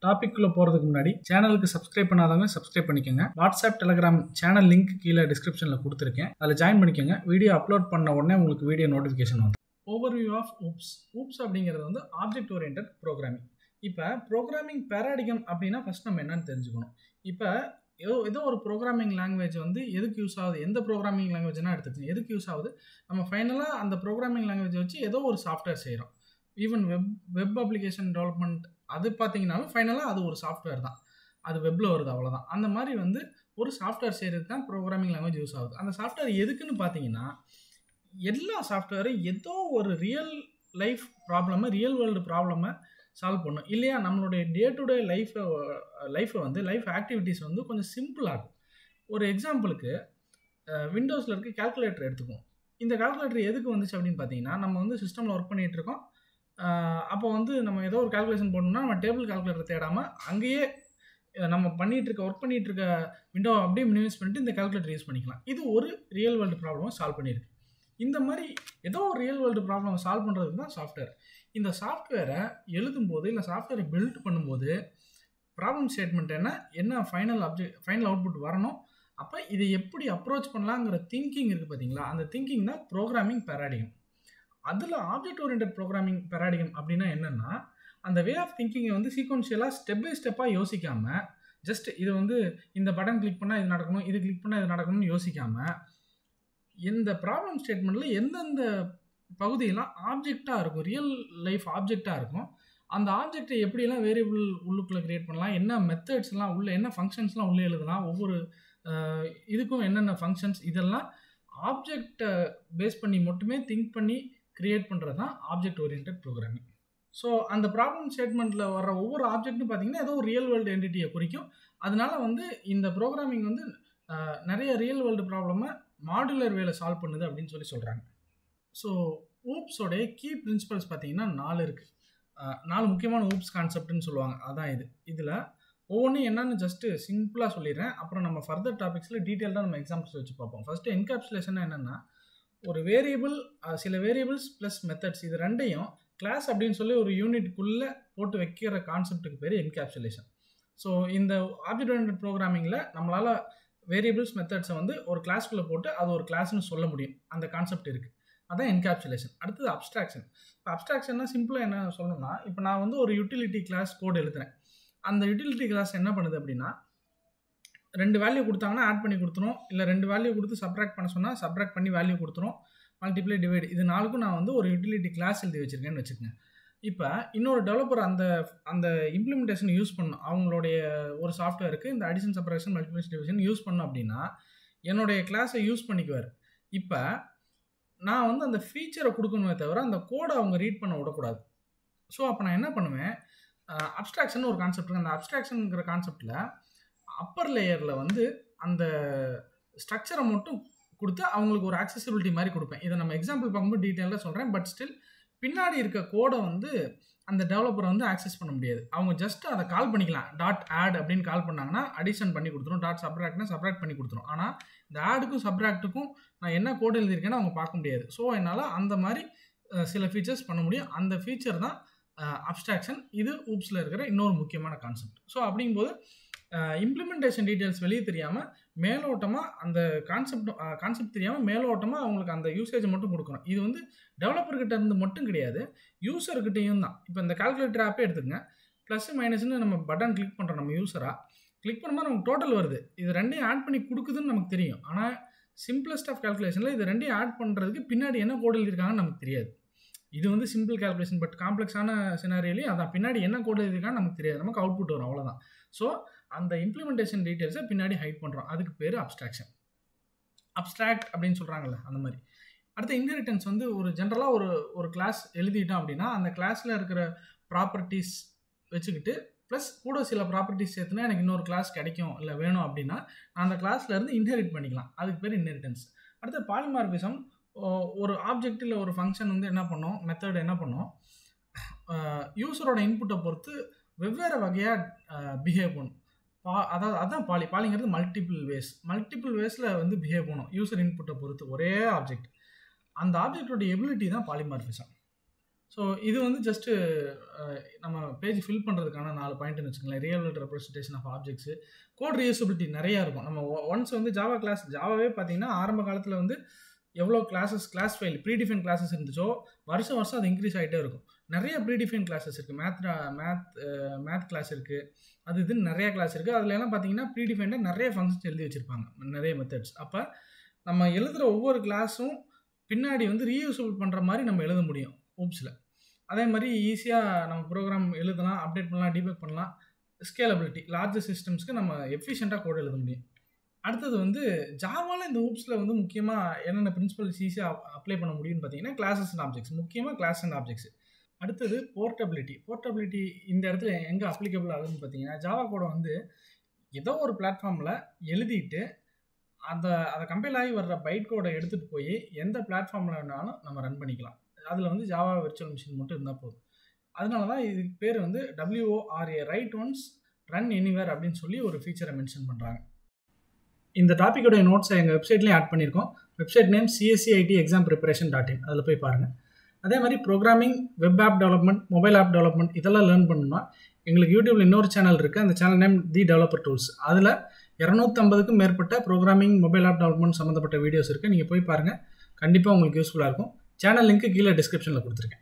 டாபிக்குள்ளே போகிறதுக்கு முன்னாடி சேனலுக்கு சப்ஸ்கிரைப் பண்ணாதவங்க சப்ஸ்கிரைப் பண்ணிக்கோங்க. வாட்ஸ்அப் டெலிகிராம் சேனல் லிங்க் கீழே டிஸ்கிரிப்ஷனில் கொடுத்துருக்கேன், அதில் ஜாயின் பண்ணிக்கோங்க. வீடியோ அப்லோட் பண்ண உடனே உங்களுக்கு வீடியோ நோட்டிஃபிகேஷன் வந்து. Overview of OOPs. ஊப்ஸ் அப்படிங்கிறது வந்து ஆப்ஜெக்ட் ஓரியன்டட் ப்ரோக்ராமிங். இப்போ ப்ரோக்ராமிங் பேராடிகம் அப்படின்னா ஃபஸ்ட் நம்ம என்னன்னு தெரிஞ்சுக்கணும். இப்போ ஏதோ ஒரு ப்ரோக்ராமிங் லாங்குவேஜ் வந்து எதுக்கு யூஸ் ஆகுது, எந்த ப்ரோக்ராமிங் லாங்குவேஜ்னா எடுத்துக்கோங்க, எதுக்கு யூஸ் ஆகுது, நம்ம ஃபைனலாக அந்த ப்ரோக்ராமிங் லாங்குவேஜ் வச்சு ஏதோ ஒரு சாஃப்ட்வேர் செய்கிறோம். ஈவன் வெப் அப்ளிகேஷன் டெவலப்மெண்ட் அது பார்த்தீங்கன்னாலும் ஃபைனலாக அது ஒரு சாஃப்ட்வேர் தான், அது வெப்பில் வருது, அவ்வளோதான். அந்த மாதிரி வந்து ஒரு சாஃப்ட்வேர் செய்கிறது தான் ப்ரோக்ராமிங் லாங்குவேஜ் யூஸ் ஆகுது. அந்த சாஃப்ட்வேர் எதுக்குன்னு பார்த்தீங்கன்னா, எல்லா சாஃப்ட்வேரும் ஏதோ ஒரு ரியல் லைஃப் ப்ராப்ளமை, ரியல் வேர்ல்டு ப்ராப்ளமை சால்வ் பண்ணும் இல்லையா. நம்மளுடைய டே டு டே லைஃப்பை வந்து லைஃப் ஆக்டிவிட்டீஸ் வந்து கொஞ்சம் சிம்பிள் ஆகும். ஒரு எக்ஸாம்பிளுக்கு விண்டோஸில் இருக்க கால்குலேட்டர் எடுத்துக்குவோம். இந்த கால்குலேட்டர் எதுக்கு வந்துச்சு அப்படின்னு பார்த்தீங்கன்னா, நம்ம வந்து சிஸ்டமில் ஒர்க் பண்ணிகிட்டு இருக்கோம். அப்போ வந்து நம்ம ஏதோ ஒரு கால்குலேஷன் போடணும்னா நம்ம டேபிள் கால்குலேட்டர் தேடாமல் அங்கேயே நம்ம ஒர்க் பண்ணிகிட்டு இருக்க விண்டோ அப்படியே மினிமைஸ் பண்ணிட்டு இந்த கால்குலேட்டர் யூஸ் பண்ணிக்கலாம். இது ஒரு ரியல் வேர்ல்டு ப்ராப்ளமை சால்வ் பண்ணியிருக்கு. இந்த மாதிரி ஏதோ ஒரு ரியல் வேர்ல்டு ப்ராப்ளமை சால்வ் பண்ணுறதுக்கு தான் சாஃப்ட்வேர். இந்த சாஃப்ட்வேரை எழுதும்போது இல்லை சாஃப்ட்வேரை பில்ட் பண்ணும்போது ப்ராப்ளம் ஸ்டேட்மெண்ட் என்ன ஃபைனல் அவுட்புட் வரணும், அப்போ இதை எப்படி அப்ரோச் பண்ணலாங்கிற திங்கிங் இருக்குது பார்த்தீங்களா, அந்த திங்கிங் தான் ப்ரோக்ராமிங் பேராடிகம். அதில் ஆப்ஜெக்ட் ஓரியன்டட் ப்ரோக்ராமிங் பேராடிகம் அப்படின்னா என்னென்னா, அந்த வே ஆஃப் திங்கிங்கை வந்து சீக்வன்ஷியலாக ஸ்டெப் பை ஸ்டெப்பாக யோசிக்காமல், ஜஸ்ட் இது வந்து இந்த பட்டன் கிளிக் பண்ணால் இது நடக்கணும், இது கிளிக் பண்ணால் இது நடக்கணும்னு யோசிக்காமல், இந்த ப்ராப்ளம் ஸ்டேட்மெண்ட்டில் எந்தெந்த பகுதியெல்லாம் ஆப்ஜெக்டாக இருக்கும், ரியல் லைஃப் ஆப்ஜெக்டாக இருக்கும், அந்த ஆப்ஜெக்டை எப்படியெல்லாம் வேரியபிள் உள்ளுக்குள்ளே க்ரியேட் பண்ணலாம், என்ன மெத்தட்ஸ்லாம் உள்ளே, என்ன ஃபங்க்ஷன்ஸ்லாம் உள்ளே எழுதலாம், ஒவ்வொரு இதுக்கும் என்னென்ன ஃபங்க்ஷன்ஸ், இதெல்லாம் ஆப்ஜெக்டை பேஸ் பண்ணி மட்டுமே திங்க் பண்ணி கிரியேட் பண்ணுறது தான் ஆப்ஜெக்ட் ஓரியன்டட் ப்ரோக்ராமிங். ஸோ அந்த ப்ராப்ளம் ஸ்டேட்மெண்ட்டில் வர ஒவ்வொரு ஆப்ஜெக்ட்னு பார்த்தீங்கன்னா ஏதோ ஒரு ரியல் வேர்ல்டு என்டிட்டியை குறிக்கும். அதனால வந்து இந்த ப்ரோக்ராமிங் வந்து நிறைய ரியல் வேர்ல்டு ப்ராப்ளமை மாடுலர் வேலை சால்வ் பண்ணுது அப்படின்னு சொல்கிறாங்க. ஸோ ஊப்ஸோடைய கீ பிரின்சிபல்ஸ் பார்த்தீங்கன்னா 4 இருக்குது. 4 முக்கியமான ஊப்ஸ் கான்செப்ட்னு சொல்லுவாங்க. அதான் இதில் ஒவ்வொன்றும் என்னன்னு ஜஸ்ட்டு சிம்பிளாக சொல்லிடுறேன். அப்புறம் நம்ம ஃபர்தர் டாபிக்ஸில் டீட்டெயில்டாக நம்ம எக்ஸாம்பிள்ஸ் வச்சு பார்ப்போம். ஃபஸ்ட்டு என்கேப்சுலேஷன் என்னென்னா, ஒரு வேரியபிள், சில வேரியபிள்ஸ் ப்ளஸ் மெத்தட்ஸ், இது ரெண்டையும் கிளாஸ் அப்படின்னு சொல்லி ஒரு யூனிட்டுக்குள்ளே போட்டு வைக்கிற கான்செப்ட்டுக்கு பேர் என்கேப்சுலேஷன். ஸோ இந்த ஆப்ஜெக்ட் ஓரியன்டட் ப்ரோக்ராமிங்கில் நம்மளால் வேரியபிள்ஸ் மெத்தட்ஸை வந்து ஒரு கிளாஸ்க்குள்ளே போட்டு அது ஒரு கிளாஸ்னு சொல்ல முடியும். அந்த கான்செப்ட் இருக்குது, அதான் என்கேப்சுலேஷன். அடுத்தது அப்ஸ்ட்ராக்ஷன். இப்போ அப்ஸ்ட்ராக்ஷன்னா சிம்பிளாக என்ன சொல்லணும்னா, இப்போ நான் வந்து ஒரு யூட்டிலிட்டி கிளாஸ் கோடு எழுதுறேன். அந்த யூட்டிலிட்டி கிளாஸ் என்ன பண்ணுது அப்படின்னா, 2 வேல்யூ கொடுத்தாங்கன்னா ஆட் பண்ணி கொடுத்துரும், இல்லை 2 வேல்யூ கொடுத்து சப்ராக்ட் பண்ண சொன்னால் சப்ராக்ட் பண்ணி வேல்யூ கொடுத்துரும், மல்டிப்ளை டிவைட், இது 4க்கும் நான் வந்து ஒரு யூட்டிலிட்டி கிளாஸ் எழுதி வச்சுருக்கேன்னு வச்சுக்கோங்க. இப்போ இன்னொரு டெவலப்பர் அந்த இம்ப்ளிமெண்டேஷன் யூஸ் பண்ணணும், அவங்களுடைய ஒரு சாஃப்ட்வேருக்கு இந்த addition, subtraction, multiplication, division use பண்ணணும் அப்படின்னா என்னுடைய கிளாஸை யூஸ் பண்ணிக்குவார். இப்போ நான் வந்து அந்த ஃபீச்சரை கொடுக்கணுமே தவிர அந்த கோடை அவங்க ரீட் பண்ண விடக்கூடாது. ஸோ அப்போ நான் என்ன பண்ணுவேன், அப்ஸ்ட்ராக்ஷன் ஒரு கான்செப்ட் இருக்குது. அந்த அப்ஸ்ட்ராக்ஷனுங்கிற கான்செப்டில் அப்பர் லேயரில் வந்து அந்த ஸ்ட்ரக்சரை மட்டும் கொடுத்து அவங்களுக்கு ஒரு ஆக்சசிபிலிட்டி மாதிரி கொடுப்பேன். இதை நம்ம எக்ஸாம்பிள் பார்க்கும்போது டீட்டெயிலாக சொல்கிறேன். பட் ஸ்டில் பின்னாடி இருக்க கோடை வந்து அந்த டெவலப்பரை வந்து ஆக்சஸ் பண்ண முடியாது. அவங்க ஜஸ்ட் அதை கால் பண்ணிக்கலாம். டாட் ஆட் அப்படின்னு கால் பண்ணாங்கன்னா அடிஷன் பண்ணி கொடுத்துரும், டாட் சப்ராக்ட்னா சப்ராக்ட் பண்ணி கொடுத்துரும். ஆனால் இந்த ஆடுக்கும் சப்ராக்ட்டுக்கும் நான் என்ன கோடு எழுதியிருக்கேன்னு அவங்க பார்க்க முடியாது. ஸோ என்னால் அந்த மாதிரி சில ஃபீச்சர்ஸ் பண்ண முடியும். அந்த ஃபீச்சர் தான் அப்ஸ்ட்ராக்ஷன். இது ஊப்ஸில் இருக்கிற இன்னொரு முக்கியமான கான்செப்ட். ஸோ அப்படிங்கும்போது இம்ப்ளிமெண்டேஷன் டீட்டெயில்ஸ் வெளியே தெரியாமல் மேலோட்டமாக அந்த கான்செப்ட் தெரியாமல் மேலோட்டமாக அவங்களுக்கு அந்த யூசேஜை மட்டும் கொடுக்கணும். இது வந்து டெவலப்பர்கிட்ட இருந்து மட்டும் கிடையாது, யூசர்கிட்டையும் தான். இப்போ இந்த கால்குலேட்டர் ஆப்பே எடுத்துக்கங்க, ப்ளஸ் மைனஸ்ன்னு நம்ம பட்டன் கிளிக் பண்ணுறோம். நம்ம யூஸராக கிளிக் பண்ணும்போது நமக்கு டோட்டல் வருது, இது ரெண்டையும் ஆட் பண்ணி கொடுக்குதுன்னு நமக்கு தெரியும். ஆனால் சிம்பிளஸ்ட் ஆஃப் கால்குலேஷனில் இது ரெண்டையும் ஆட் பண்ணுறதுக்கு பின்னாடி என்ன கோடு எழுதியிருக்காங்கன்னு நமக்கு தெரியாது. இது வந்து சிம்பிள் கால்குலேஷன், பட் காம்ப்ளெக்ஸான சினாரியோலையும் அதான் பின்னாடி என்ன கோடு எழுதியிருக்கான்னு நமக்கு தெரியாது, நமக்கு அவுட்புட் வரும், அவ்வளோதான். ஸோ அந்த இம்ப்ளிமெண்டேஷன் டீட்டெயில்ஸை பின்னாடி ஹைட் பண்ணுறோம், அதுக்கு பேர் அப்ஸ்ட்ராக்ஷன். அப்ஸ்ட்ராக்ட் அப்படின்னு சொல்கிறாங்கல்ல, அந்த மாதிரி. அடுத்த இன்ஹெரிட்டன்ஸ் வந்து ஒரு ஜென்ரலாக ஒரு கிளாஸ் எழுதிட்டோம் அப்படின்னா அந்த கிளாஸில் இருக்கிற ப்ராப்பர்ட்டிஸ் வச்சுக்கிட்டு ப்ளஸ் கூட சில ப்ராப்பர்ட்டிஸ் சேர்த்துனா எனக்கு இன்னொரு கிளாஸ் கிடைக்கும் இல்லை வேணும் அப்படின்னா நான் அந்த கிளாஸ்லேருந்து இன்ஹெரிட் பண்ணிக்கலாம், அதுக்கு பேர் இன்ஹெரிட்டன்ஸ். அடுத்து பாலிமார்பிசம். ஒரு ஆப்ஜெக்ட் இல்லை ஒரு ஃபங்க்ஷன் வந்து என்ன பண்ணோம், மெத்தட் என்ன பண்ணோம், யூஸரோட இன்புட்டை பொறுத்து வெவ்வேறு வகையாக பிஹேவ் பண்ணும். அதான் பாலிங்கிறது மல்டிபிள் வேஸில் வந்து பிஹேவ் பண்ணும் யூசர் இன்புட்டை பொறுத்து ஒரே ஆப்ஜெக்ட். அந்த ஆப்ஜெக்டோட எபிலிட்டி தான் பாலிமார்பிசம். ஸோ இது வந்து ஜஸ்ட்டு நம்ம பேஜ் ஃபில் பண்ணுறதுக்கான 4 பாயிண்ட்னு வச்சுக்கோங்களேன். Real world representation of objects, code reusability நிறையா இருக்கும். நம்ம ஒன்ஸ் வந்து ஜாவாவே பார்த்தீங்கன்னா ஆரம்ப காலத்தில் வந்து எவ்வளோ கிளாஸ் ஃபைல் ப்ரீடிஃபைன் கிளாஸஸ் இருந்துச்சோ வருஷம் அது இன்க்ரீஸ் ஆகிட்டே இருக்கும். நிறைய ப்ரீடிஃபைன் கிளாஸஸ் இருக்குது. மேத் கிளாஸ் இருக்குது, அது இதுன்னு நிறைய கிளாஸ் இருக்குது. அதில் எல்லாம் பார்த்தீங்கன்னா ப்ரீடிஃபைண்டாக நிறைய ஃபங்க்ஷன்ஸ் எழுதி வச்சுருப்பாங்க, நிறைய மெத்தட்ஸ். அப்போ நம்ம எழுதுகிற ஒவ்வொரு கிளாஸும் பின்னாடி வந்து ரீயூசபிள் பண்ணுற மாதிரி நம்ம எழுத முடியும் ஊப்ஸில். அதே மாதிரி ஈஸியாக நம்ம ப்ரோக்ராம் எழுதலாம், அப்டேட் பண்ணலாம், டீபக் பண்ணலாம். ஸ்கேலபிலிட்டி, லார்ஜர் சிஸ்டம்ஸ்க்கு நம்ம எஃபிஷியண்ட்டாக கோட் எழுத முடியும். அடுத்தது வந்து ஜாவாவில் இந்த ஊப்ஸில் வந்து முக்கியமாக என்னென்ன பிரின்சிபல்ஸ் ஈஸியாக அப்ளை பண்ண முடியும்னு பார்த்தீங்கன்னா கிளாஸஸ் அண்ட் ஆப்ஜெக்ட்ஸ், முக்கியமாக கிளாஸ் அண்ட் ஆப்ஜெக்ட்ஸ். அடுத்தது போர்ட்டபிலிட்டி இந்த இடத்துல எங்கே அப்ளிகபிள் ஆகுதுன்னு பார்த்தீங்கன்னா, ஜாவா கோடை வந்து ஏதோ ஒரு பிளாட்ஃபார்மில் எழுதிட்டு அதை கம்பைல் ஆகி வர்ற பைட் கோடை எடுத்துகிட்டு போய் எந்த பிளாட்ஃபார்மில் வேணாலும் நம்ம ரன் பண்ணிக்கலாம். அதில் வந்து ஜாவா விர்ச்சுவல் மிஷின் மட்டும் இருந்தால் போதும். அதனால தான் இதுக்கு பேர் வந்து WORA, right once run anywhere அப்படின்னு சொல்லி ஒரு ஃபீச்சரை மென்ஷன் பண்ணுறாங்க. இந்த டாப்பிக்கோடைய நோட்ஸை எங்கள் வெப்சைட்லேயும் ஆட் பண்ணியிருக்கோம். வெப்சைட் நேம் cscitexampreparation.in, அதில் போய் பாருங்கள். அதே மாதிரி programming, web app development, mobile app development இதெல்லாம் லேர்ன் பண்ணணும்னா எங்களுக்கு யூடியூப்பில் இன்னொரு சேனல் இருக்குது. அந்த channel name the developer tools. அதில் 250க்கும் மேற்பட்ட ப்ரோக்ராமிங், மொபைல் ஆப் டெவலப்மெண்ட் சம்மந்தப்பட்ட வீடியோஸ் இருக்குது. நீங்கள் போய் பாருங்கள், கண்டிப்பாக உங்களுக்கு யூஸ்ஃபுல்லாக இருக்கும். சேனல் லிங்க்கு கீழே டிஸ்கிரிப்ஷனில் கொடுத்துருக்கேன்.